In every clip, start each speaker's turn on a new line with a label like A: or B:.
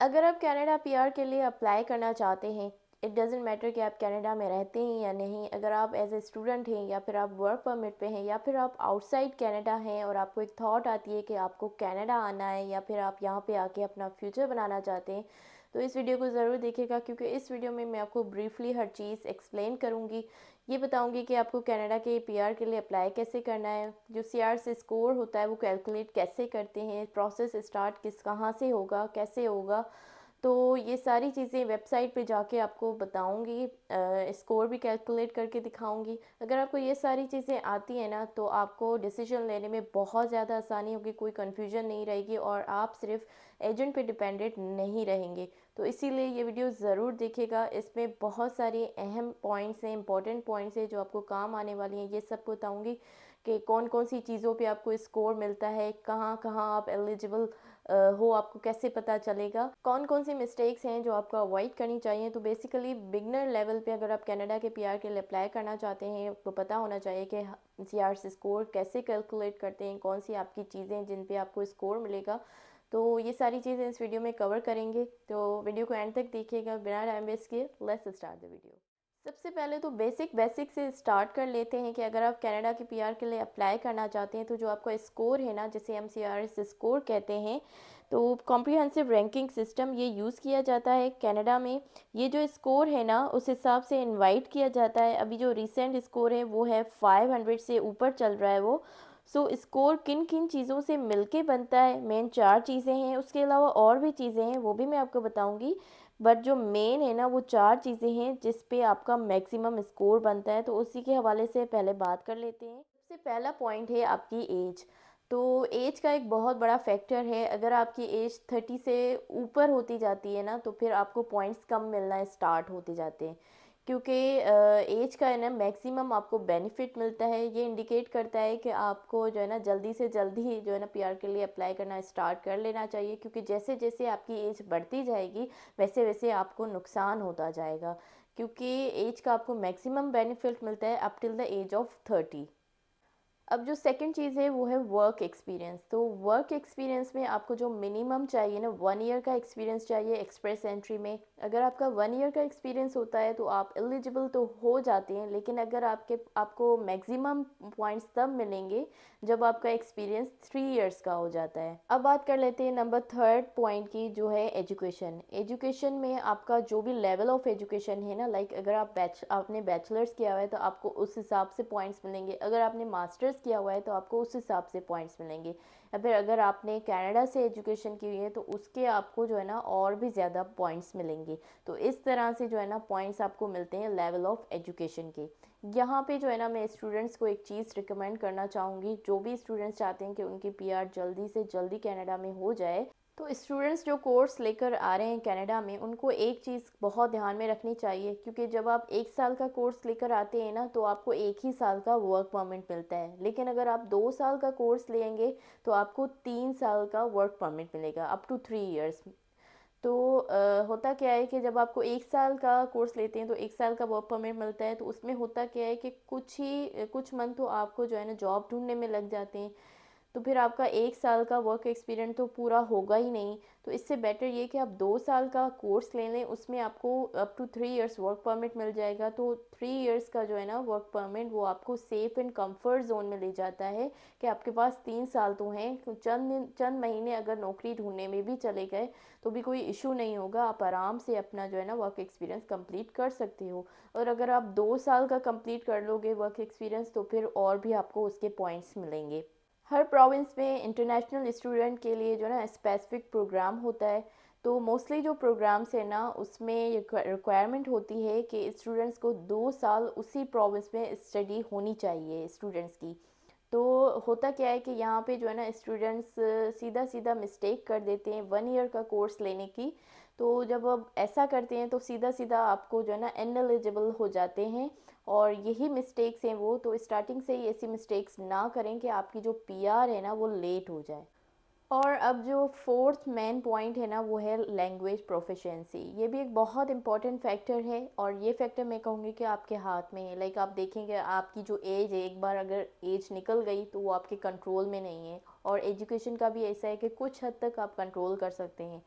A: अगर आप Canada PR के लिए अप्लाई करना चाहते हैं, इट डज़न्ट मैटर कि आप कनाडा में रहते हैं या नहीं। अगर आप एज ए स्टूडेंट हैं या फिर आप वर्क परमिट पे हैं या फिर आप आउटसाइड कनाडा हैं और आपको एक थॉट आती है कि आपको कनाडा आना है या फिर आप यहाँ पे आके अपना फ्यूचर बनाना चाहते हैं, तो इस वीडियो को ज़रूर देखिएगा, क्योंकि इस वीडियो में मैं आपको ब्रीफली हर चीज़ एक्सप्लेन करूँगी। ये बताऊँगी कि आपको कनाडा के पीआर के लिए अप्लाई कैसे करना है, जो सीआरसी स्कोर होता है वो कैलकुलेट कैसे करते हैं, प्रोसेस स्टार्ट कहाँ से होगा, कैसे होगा। तो ये सारी चीज़ें वेबसाइट पे जाके आपको बताऊँगी, स्कोर भी कैलकुलेट करके दिखाऊँगी। अगर आपको ये सारी चीज़ें आती हैं ना, तो आपको डिसीजन लेने में बहुत ज़्यादा आसानी होगी, कोई कन्फ्यूजन नहीं रहेगी और आप सिर्फ एजेंट पे डिपेंडेंट नहीं रहेंगे। तो इसीलिए ये वीडियो ज़रूर देखिएगा, इसमें बहुत सारी अहम पॉइंट्स हैं, इंपॉर्टेंट पॉइंट्स हैं जो आपको काम आने वाली हैं। ये सब बताऊँगी कि कौन कौन सी चीज़ों पे आपको स्कोर मिलता है, कहाँ कहाँ आप एलिजिबल हो, आपको कैसे पता चलेगा, कौन कौन सी मिस्टेक्स हैं जो आपको अवॉइड करनी चाहिए। तो बेसिकली बिगनर लेवल पे अगर आप कनाडा के पीआर के लिए अप्लाई करना चाहते हैं, आपको पता होना चाहिए कि सीआरसी स्कोर कैसे कैलकुलेट करते हैं, कौन सी आपकी चीज़ें जिन पे आपको स्कोर मिलेगा। तो ये सारी चीज़ें इस वीडियो में कवर करेंगे, तो वीडियो को एंड तक देखिएगा बिना टाइम वेस्ट किए। Let's start the video. सबसे पहले तो बेसिक से स्टार्ट कर लेते हैं कि अगर आप कनाडा के पीआर के लिए अप्लाई करना चाहते हैं, तो जो आपका स्कोर है ना, जिसे हम सीआरएस स्कोर कहते हैं, तो कॉम्प्रिहेंसिव रैंकिंग सिस्टम ये यूज़ किया जाता है कनाडा में। ये जो स्कोर है ना, उस हिसाब से इनवाइट किया जाता है। अभी जो रिसेंट स्कोर है वो है 500 से ऊपर चल रहा है वो। स्कोर किन किन चीज़ों से मिलके बनता है, मेन 4 चीज़ें हैं, उसके अलावा और भी चीज़ें हैं, वो भी मैं आपको बताऊंगी। बट जो मेन है ना, वो 4 चीज़ें हैं जिस पे आपका मैक्सिमम स्कोर बनता है। तो उसी के हवाले से पहले बात कर लेते हैं। सबसे पहला पॉइंट है आपकी एज। तो एज का एक बहुत बड़ा फैक्टर है। अगर आपकी एज 30 से ऊपर होती जाती है ना, तो फिर आपको पॉइंट्स कम मिलना स्टार्ट होते जाते हैं, क्योंकि एज का है ना मैक्सिमम आपको बेनिफिट मिलता है। ये इंडिकेट करता है कि आपको जो है ना जल्दी से जल्दी जो है ना पीआर के लिए अप्लाई करना स्टार्ट कर लेना चाहिए, क्योंकि जैसे जैसे आपकी एज बढ़ती जाएगी वैसे वैसे आपको नुकसान होता जाएगा, क्योंकि एज का आपको मैक्सिमम बेनिफिट मिलता है up till the age of 30। अब जो सेकंड चीज़ है वो है वर्क एक्सपीरियंस। तो वर्क एक्सपीरियंस में आपको जो मिनिमम चाहिए ना, 1 ईयर का एक्सपीरियंस चाहिए एक्सप्रेस एंट्री में। अगर आपका 1 ईयर का एक्सपीरियंस होता है तो आप एलिजिबल तो हो जाते हैं, लेकिन अगर आपको मैक्सिमम पॉइंट्स तब मिलेंगे जब आपका एक्सपीरियंस 3 ईयर्स का हो जाता है। अब बात कर लेते हैं नंबर थर्ड पॉइंट की, जो है एजुकेशन। एजुकेशन में आपका जो भी लेवल ऑफ एजुकेशन है ना, लाइक अगर आपने बैचलर्स किया हुआ है तो आपको उस हिसाब से पॉइंट्स मिलेंगे। अगर आपने मास्टर्स किया हुआ है तो आपको उस हिसाब से पॉइंट्स मिलेंगे। या फिर अगर आपने कनाडा से एजुकेशन की हुई है तो उसके आपको जो है ना और भी ज़्यादा पॉइंट्स मिलेंगे। तो इस तरह से जो है ना पॉइंट्स आपको मिलते हैं लेवल ऑफ एजुकेशन के। यहाँ पे जो है ना मैं स्टूडेंट्स को एक चीज़ रिकमेंड करना चाहूँगी, जो भी स्टूडेंट्स चाहते हैं कि उनकी पीआर जल्दी से जल्दी कनाडा में हो जाए, तो स्टूडेंट्स जो कोर्स लेकर आ रहे हैं कनाडा में, उनको एक चीज़ बहुत ध्यान में रखनी चाहिए, क्योंकि जब आप 1 साल का कोर्स लेकर आते हैं ना, तो आपको 1 ही साल का वर्क परमिट मिलता है। लेकिन अगर आप 2 साल का कोर्स लेंगे तो आपको 3 साल का वर्क परमिट मिलेगा, अप टू 3 ईयर्स। तो होता क्या है कि जब आपको 1 साल का कोर्स लेते हैं तो 1 साल का वर्क परमिट मिलता है, तो उसमें होता क्या है कि कुछ मंथ तो आपको जो है ना जॉब ढूंढने में लग जाते हैं। तो फिर आपका 1 साल का वर्क एक्सपीरियंस तो पूरा होगा ही नहीं। तो इससे बेटर ये कि आप 2 साल का कोर्स ले लें, उसमें आपको up to 3 years work permit मिल जाएगा। तो 3 ईयर्स का जो है ना वर्क परमिट वो आपको सेफ एंड कंफर्ट जोन में ले जाता है, कि आपके पास 3 साल तो हैं। चंद महीने अगर नौकरी ढूंढने में भी चले गए तो भी कोई इशू नहीं होगा, आप आराम से अपना जो है ना वर्क एक्सपीरियंस कंप्लीट कर सकते हो। और अगर आप 2 साल का कंप्लीट कर लोगे वर्क एक्सपीरियंस, तो फिर और भी आपको उसके पॉइंट्स मिलेंगे। हर प्रोविंस में इंटरनेशनल स्टूडेंट के लिए जो है ना स्पेसिफिक प्रोग्राम होता है। तो मोस्टली जो प्रोग्राम्स है ना, उसमें रिक्वायरमेंट होती है कि स्टूडेंट्स को 2 साल उसी प्रोविंस में स्टडी होनी चाहिए स्टूडेंट्स की। तो होता क्या है कि यहाँ पे जो है ना स्टूडेंट्स सीधा सीधा मिस्टेक कर देते हैं 1 ईयर का कोर्स लेने की। तो जब अब ऐसा करते हैं तो सीधा सीधा आपको जो है ना इनएलिजिबल हो जाते हैं, और यही मिस्टेक्स हैं वो। तो स्टार्टिंग से ही ऐसी मिस्टेक्स ना करें कि आपकी जो पीआर है ना वो लेट हो जाए। और अब जो फोर्थ मेन पॉइंट है ना, वो है लैंग्वेज प्रोफिशिएंसी। ये भी एक बहुत इंपॉर्टेंट फैक्टर है, और ये फैक्टर मैं कहूँगी कि आपके हाथ में है। लाइक आप देखेंगे आपकी जो एज है, एक बार अगर एज निकल गई तो वो आपके कंट्रोल में नहीं है। और एजुकेशन का भी ऐसा है कि कुछ हद तक आप कंट्रोल कर सकते हैं।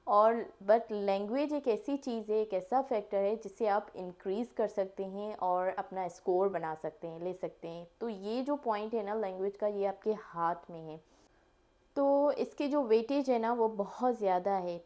A: और बट लैंग्वेज एक ऐसी चीज़ है, एक ऐसा फैक्टर है जिससे आप इंक्रीज़ कर सकते हैं और अपना स्कोर बना सकते हैं, ले सकते हैं। तो ये जो पॉइंट है ना लैंग्वेज का, ये आपके हाथ में है। तो इसकी जो वेटेज है ना वो बहुत ज़्यादा है।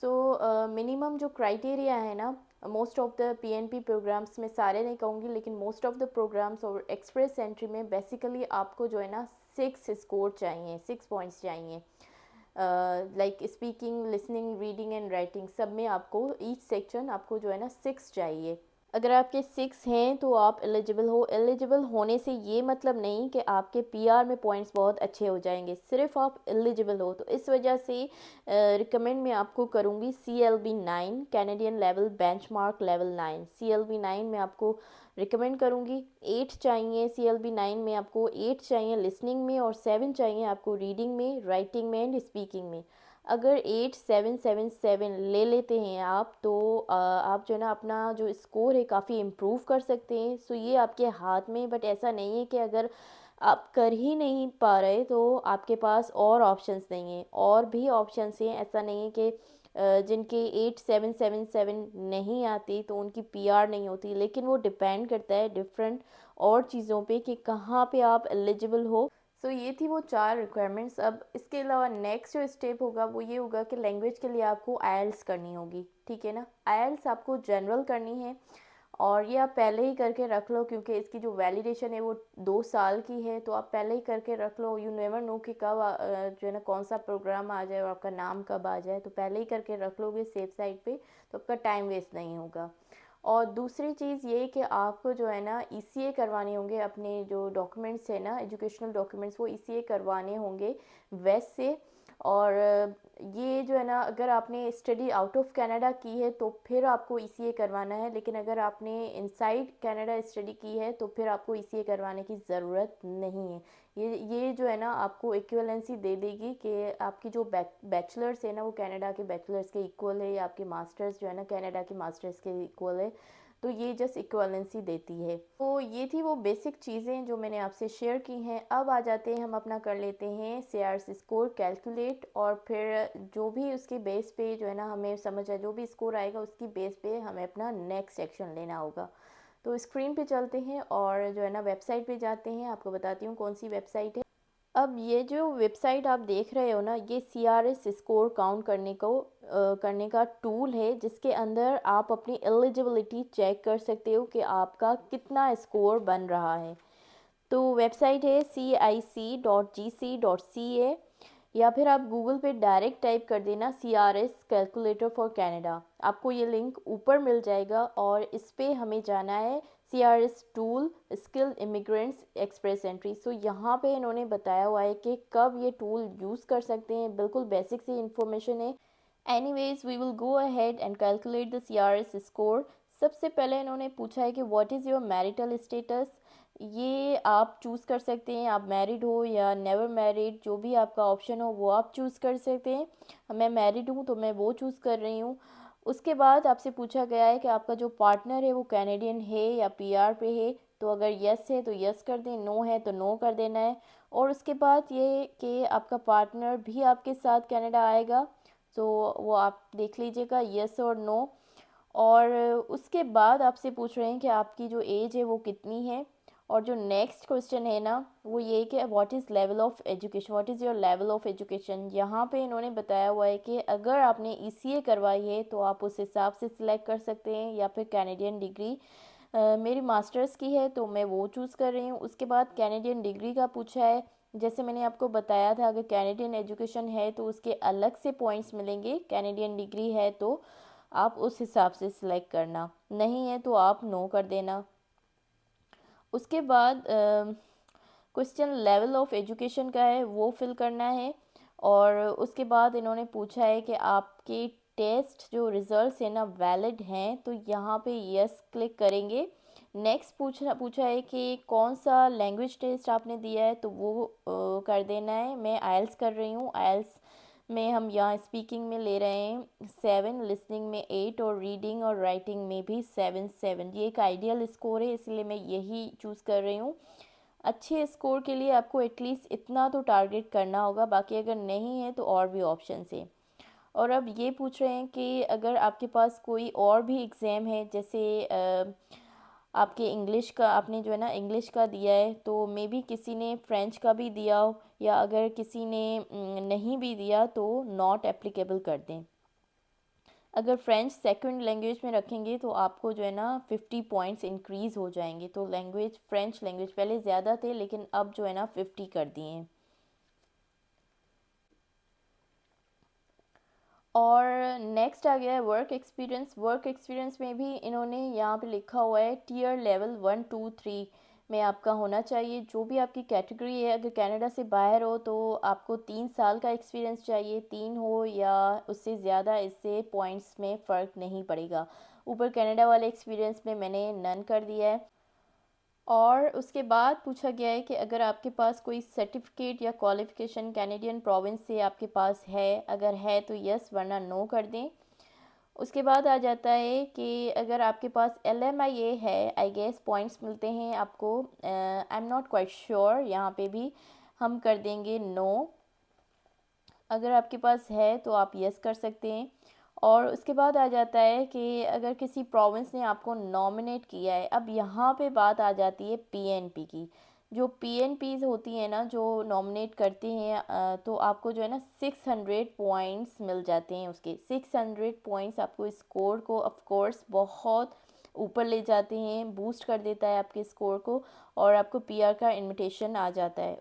A: सो मिनिमम जो क्राइटेरिया है ना, most of the PNP programs में, सारे नहीं कहूँगी लेकिन मोस्ट ऑफ द प्रोग्राम्स और एक्सप्रेस एंट्री में बेसिकली आपको जो है ना 6 स्कोर चाहिए, 6 पॉइंट्स चाहिए। Like speaking, listening, reading and writing, सब में आपको ईच सेक्शन आपको जो है ना 6 चाहिए। अगर आपके 6 हैं तो आप एलिजिबल हो। एलिजिबल होने से ये मतलब नहीं कि आपके पीआर में पॉइंट्स बहुत अच्छे हो जाएंगे, सिर्फ आप एलिजिबल हो। तो इस वजह से रिकमेंड मैं आपको करूँगी CLB 9, Canadian level benchmark level 9। CLB 9 में आपको रिकमेंड करूँगी। 8 चाहिए CLB 9 में, आपको 8 चाहिए लिसनिंग में और 7 चाहिए आपको रीडिंग में, राइटिंग में एंड स्पीकिंग में। अगर 8 7 7 7 ले लेते हैं आप तो आप जो है ना अपना जो स्कोर है काफ़ी इम्प्रूव कर सकते हैं। सो ये आपके हाथ में, बट ऐसा नहीं है कि अगर आप कर ही नहीं पा रहे तो आपके पास और ऑप्शंस नहीं हैं, और भी ऑप्शंस हैं। ऐसा नहीं है कि जिनके 8 7 7 7 नहीं आती तो उनकी पीआर नहीं होती, लेकिन वो डिपेंड करता है डिफरेंट और चीज़ों पे कि कहाँ पे आप एलिजिबल हो। सो ये थी वो 4 रिक्वायरमेंट्स। अब इसके अलावा नेक्स्ट जो स्टेप होगा वो ये होगा कि लैंग्वेज के लिए आपको आईएलटीएस करनी होगी, ठीक है ना। आईएलटीएस आपको जनरल करनी है और ये आप पहले ही करके रख लो, क्योंकि इसकी जो वैलिडेशन है वो 2 साल की है। तो आप पहले ही करके रख लो। यू नेवर नो कि कब जो है ना कौन सा प्रोग्राम आ जाए और आपका नाम कब आ जाए। तो पहले ही करके रख लोगे सेफ साइड पे, तो आपका टाइम वेस्ट नहीं होगा। और दूसरी चीज़ ये कि आपको जो है ना ईसीए करवाने होंगे। अपने जो डॉक्यूमेंट्स है ना, एजुकेशनल डॉक्यूमेंट्स, वो ईसीए करवाने होंगे वेस्ट से। और ये जो है ना, अगर आपने स्टडी आउट ऑफ कनाडा की है तो फिर आपको ईसीए करवाना है, लेकिन अगर आपने इनसाइड कनाडा स्टडी की है तो फिर आपको ईसीए करवाने की ज़रूरत नहीं है। ये जो है ना आपको इक्विवेलेंसी दे देगी कि आपकी जो बैचलर्स है ना वो कनाडा के बैचलर्स के इक्वल है, या आपके मास्टर्स जो है ना कनाडा के मास्टर्स के इक्वल है। तो ये जस्ट इक्वलेंसी देती है। तो ये थी वो बेसिक चीज़ें जो मैंने आपसे शेयर की हैं। अब आ जाते हैं, हम अपना कर लेते हैं सीआरसी स्कोर कैलकुलेट, और फिर जो भी उसके बेस पे जो है ना हमें समझ आए, जो भी स्कोर आएगा उसकी बेस पे हमें अपना नेक्स्ट सेक्शन लेना होगा। तो स्क्रीन पे चलते हैं और जो है ना वेबसाइट पे जाते हैं। आपको बताती हूँ कौन सी वेबसाइट है। अब ये जो वेबसाइट आप देख रहे हो ना, ये सीआरएस स्कोर काउंट करने का टूल है, जिसके अंदर आप अपनी एलिजिबिलिटी चेक कर सकते हो कि आपका कितना स्कोर बन रहा है। तो वेबसाइट है cic.gc.ca, या फिर आप गूगल पे डायरेक्ट टाइप कर देना CRS कैलकुलेटर फॉर कनाडा। आपको ये लिंक ऊपर मिल जाएगा और इस पे हमें जाना है CRS tool skill immigrants express entry. So यहाँ पे इन्होंने बताया हुआ है कि कब ये टूल यूज़ कर सकते हैं, बिल्कुल बेसिक सी इन्फॉर्मेशन है। Anyways we will go ahead and calculate the CRS score. सबसे पहले इन्होंने पूछा है कि what is your marital status. ये आप चूज़ कर सकते हैं, आप मैरिड हो या नेवर मैरिड, जो भी आपका ऑप्शन हो वो आप चूज़ कर सकते हैं। मैं मैरिड हूँ तो मैं वो चूज़ कर रही हूँ। उसके बाद आपसे पूछा गया है कि आपका जो पार्टनर है वो कैनेडियन है या पीआर पे है। तो अगर यस है तो यस कर दें, नो है तो नो कर देना है। और उसके बाद ये कि आपका पार्टनर भी आपके साथ कनाडा आएगा, तो वो आप देख लीजिएगा, यस और नो। और उसके बाद आपसे पूछ रहे हैं कि आपकी जो एज है वो कितनी है। और जो नेक्स्ट क्वेश्चन है ना वो ये कि what is level of education, what is your level of education. यहाँ पे इन्होंने बताया हुआ है कि अगर आपने ईसीए करवाई है तो आप उस हिसाब से सिलेक्ट कर सकते हैं, या फिर कैनेडियन डिग्री। मेरी मास्टर्स की है तो मैं वो चूज़ कर रही हूँ। उसके बाद कैनेडियन डिग्री का पूछा है। जैसे मैंने आपको बताया था, अगर कैनेडियन एजुकेशन है तो उसके अलग से पॉइंट्स मिलेंगे, कैनेडियन डिग्री है तो आप उस हिसाब से सिलेक्ट करना, नहीं है तो आप नो कर देना। उसके बाद क्वेश्चन लेवल ऑफ एजुकेशन का है, वो फिल करना है। और उसके बाद इन्होंने पूछा है कि आपके टेस्ट जो रिज़ल्ट्स है ना वैलिड हैं, तो यहाँ पे यस क्लिक करेंगे। नेक्स्ट पूछा है कि कौन सा लैंग्वेज टेस्ट आपने दिया है, तो वो कर देना है। मैं आइल्स कर रही हूँ। आइल्स में हम यहाँ स्पीकिंग में ले रहे हैं 7, लिसनिंग में 8 और रीडिंग और राइटिंग में भी 7 ये एक आइडियल स्कोर है, इसलिए मैं यही चूज़ कर रही हूँ। अच्छे स्कोर के लिए आपको एटलीस्ट इतना तो टारगेट करना होगा, बाकी अगर नहीं है तो और भी ऑप्शन है। और अब ये पूछ रहे हैं कि अगर आपके पास कोई और भी एग्ज़ाम है, जैसे आपके इंग्लिश का, आपने जो है ना इंग्लिश का दिया है, तो मे बी किसी ने फ्रेंच का भी दिया हो, या अगर किसी ने नहीं भी दिया तो नॉट एप्लीकेबल कर दें। अगर फ्रेंच सेकंड लैंग्वेज में रखेंगे तो आपको जो है ना 50 पॉइंट्स इंक्रीज़ हो जाएंगे। तो लैंग्वेज, फ्रेंच लैंग्वेज पहले ज़्यादा थे लेकिन अब जो है ना 50 कर दिए हैं। और नेक्स्ट आ गया है वर्क एक्सपीरियंस। वर्क एक्सपीरियंस में भी इन्होंने यहाँ पे लिखा हुआ है टीयर लेवल 1 2 3 में आपका होना चाहिए। जो भी आपकी कैटेगरी है, अगर कनाडा से बाहर हो तो आपको 3 साल का एक्सपीरियंस चाहिए, 3 हो या उससे ज़्यादा, इससे पॉइंट्स में फ़र्क नहीं पड़ेगा। ऊपर कनाडा वाले एक्सपीरियंस में मैंने नन कर दिया है। और उसके बाद पूछा गया है कि अगर आपके पास कोई सर्टिफिकेट या क्वालिफ़िकेशन कैनेडियन प्रोविंस से आपके पास है, अगर है तो यस, वरना नो कर दें। उसके बाद आ जाता है कि अगर आपके पास LMIA है, आई गेस पॉइंट्स मिलते हैं आपको, I am not quite sure, यहाँ पे भी हम कर देंगे नो। अगर आपके पास है तो आप यस कर सकते हैं। और उसके बाद आ जाता है कि अगर किसी प्रोविंस ने आपको नॉमिनेट किया है, अब यहाँ पे बात आ जाती है PNP की। जो PNPs होती हैं ना, जो नॉमिनेट करती हैं, तो आपको जो है ना 600 पॉइंट्स मिल जाते हैं। उसके 600 पॉइंट्स आपको स्कोर को ऑफ कोर्स बहुत ऊपर ले जाते हैं, बूस्ट कर देता है आपके स्कोर को, और आपको PR का इनविटेशन आ जाता है।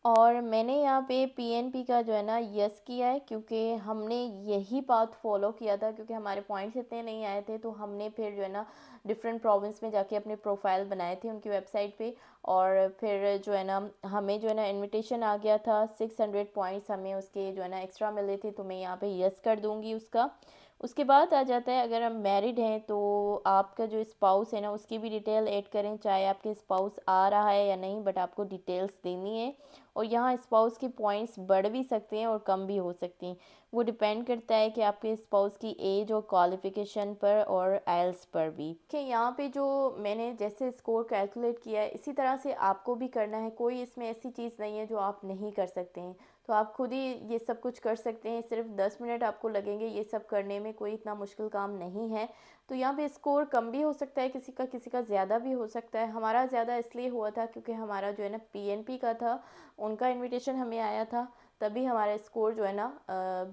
A: और मैंने यहाँ पे PNP का जो है ना यस किया है, क्योंकि हमने यही पाथ फॉलो किया था, क्योंकि हमारे पॉइंट्स इतने नहीं आए थे, तो हमने फिर जो है ना डिफरेंट प्रोविंस में जाके अपने प्रोफाइल बनाए थे उनकी वेबसाइट पे। और फिर जो है ना हमें जो है ना इनविटेशन आ गया था, 600 पॉइंट्स हमें उसके जो है ना एक्स्ट्रा मिले थे, तो मैं यहाँ पे यस कर दूँगी उसका। उसके बाद आ जाता है अगर हम मैरिड हैं तो आपका जो स्पाउस है ना उसकी भी डिटेल ऐड करें, चाहे आपके स्पाउस आ रहा है या नहीं, बट आपको डिटेल्स देनी है। और यहाँ स्पाउस की पॉइंट्स बढ़ भी सकते हैं और कम भी हो सकती हैं, वो डिपेंड करता है कि आपके स्पाउस की एज और क्वालिफ़िकेशन पर और आइल्स पर भी। कि यहाँ पे जो मैंने जैसे स्कोर कैलकुलेट किया है, इसी तरह से आपको भी करना है। कोई इसमें ऐसी चीज़ नहीं है जो आप नहीं कर सकते हैं, तो आप खुद ही ये सब कुछ कर सकते हैं। सिर्फ 10 मिनट आपको लगेंगे ये सब करने में, कोई इतना मुश्किल काम नहीं है। तो यहाँ पे स्कोर कम भी हो सकता है किसी का ज़्यादा भी हो सकता है। हमारा ज़्यादा इसलिए हुआ था क्योंकि हमारा जो है ना PNP का था, उनका इनविटेशन हमें आया था, तभी हमारा स्कोर जो है ना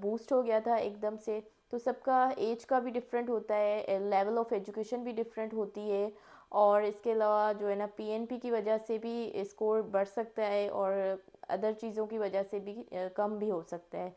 A: बूस्ट हो गया था एकदम से। तो सबका एज का भी डिफरेंट होता है, लेवल ऑफ एजुकेशन भी डिफरेंट होती है, और इसके अलावा जो है ना PNP की वजह से भी स्कोर बढ़ सकता है, और अदर चीज़ों की वजह से भी कम भी हो सकता है।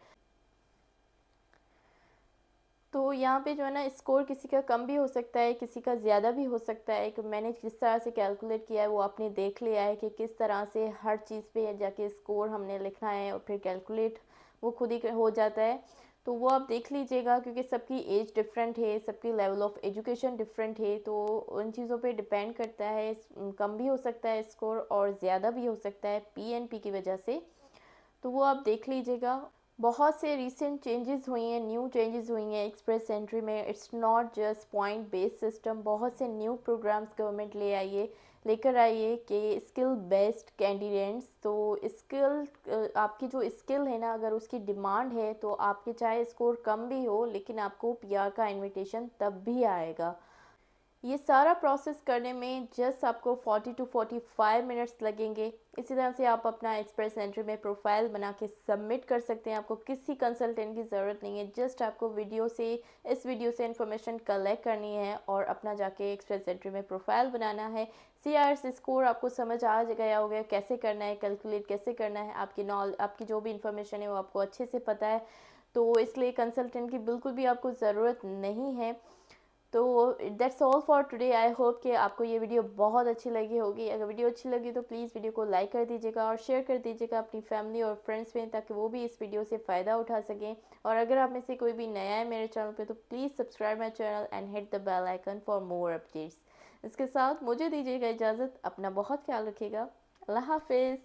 A: तो यहाँ पे जो है ना स्कोर किसी का कम भी हो सकता है, किसी का ज़्यादा भी हो सकता है। कि मैंने जिस तरह से कैलकुलेट किया है वो आपने देख लिया है कि किस तरह से हर चीज़ पे जाके स्कोर हमने लिखना है, और फिर कैलकुलेट वो खुद ही हो जाता है। तो वो आप देख लीजिएगा, क्योंकि सबकी एज डिफरेंट है, सबकी लेवल ऑफ एजुकेशन डिफरेंट है, तो उन चीज़ों पे डिपेंड करता है। कम भी हो सकता है स्कोर और ज़्यादा भी हो सकता है PNP की वजह से। तो वो आप देख लीजिएगा। बहुत से रिसेंट चेंजेस हुई हैं, न्यू चेंजेस हुई हैं एक्सप्रेस एंट्री में। It's not just point based system, बहुत से न्यू प्रोग्राम्स गवर्नमेंट लेकर आई है कि स्किल बेस्ड कैंडिडेट्स। तो स्किल, आपकी जो स्किल है ना, अगर उसकी डिमांड है तो आपके चाहे स्कोर कम भी हो, लेकिन आपको PR का इनविटेशन तब भी आएगा। ये सारा प्रोसेस करने में जस्ट आपको 40 to 45 मिनट्स लगेंगे। इसी तरह से आप अपना एक्सप्रेस एंट्री में प्रोफाइल बना के सबमिट कर सकते हैं। आपको किसी कंसल्टेंट की ज़रूरत नहीं है, जस्ट आपको इस वीडियो से इन्फॉर्मेशन कलेक्ट करनी है और अपना जाके एक्सप्रेस एंट्री में प्रोफाइल बनाना है। CRS स्कोर आपको समझ आ गया होगा, कैसे करना है, कैलकुलेट कैसे करना है। आपकी जो भी इन्फॉर्मेशन है वो आपको अच्छे से पता है, तो इसलिए कंसल्टेंट की बिल्कुल भी आपको ज़रूरत नहीं है। तो that's all for today. I hope कि आपको ये वीडियो बहुत अच्छी लगी होगी। अगर वीडियो अच्छी लगी तो प्लीज़ वीडियो को लाइक कर दीजिएगा और शेयर कर दीजिएगा अपनी फैमिली और फ्रेंड्स में, ताकि वो भी इस वीडियो से फ़ायदा उठा सकें। और अगर आप में से कोई भी नया है मेरे चैनल पे तो please subscribe my channel and hit the bell icon for more updates. इसके साथ मुझे दीजिएगा इजाज़त। अपना बहुत ख्याल रखिएगा। अल्लाह हाफिज़।